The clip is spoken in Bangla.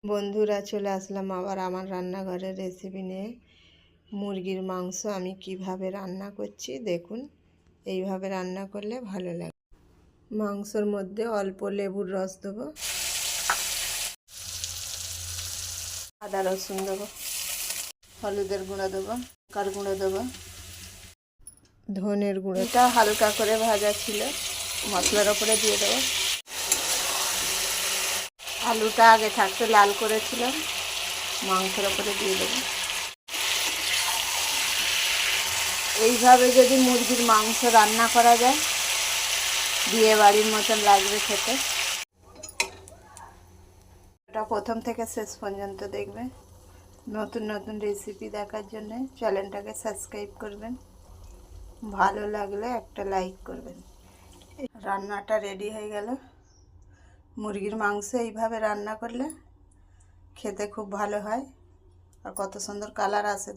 বন্ধুরা, চলে আসলাম আবার আমার রান্নাঘরের রেসিপি নিয়ে। মুরগির মাংস আমি কিভাবে রান্না করছি দেখুন। এইভাবে রান্না করলে ভালো লাগে। মাংসর মধ্যে অল্প লেবুর রস দেবো, আদা রসুন দেবো, হলুদের গুঁড়ো দেবো, লঙ্কার গুঁড়ো দেবো, ধনের গুঁড়োটা হালকা করে ভাজা ছিল, মশলার ওপরে দিয়ে দেবো। আলুটা আগে থাকতে লাল করেছিলাম, মাংসের ওপরে দিয়ে দেবো। এইভাবে যদি মুরগির মাংস রান্না করা যায়, বিয়ে বাড়ির মতন লাগবে খেতে। এটা প্রথম থেকে শেষ পর্যন্ত দেখবেন। নতুন নতুন রেসিপি দেখার জন্য চ্যানেলটাকে সাবস্ক্রাইব করবেন। ভালো লাগলে একটা লাইক করবেন। রান্নাটা রেডি হয়ে গেল। মুরগির মাংস এইভাবে রান্না করলে খেতে খুব ভালো হয়, আর কত সুন্দর কালার আসে।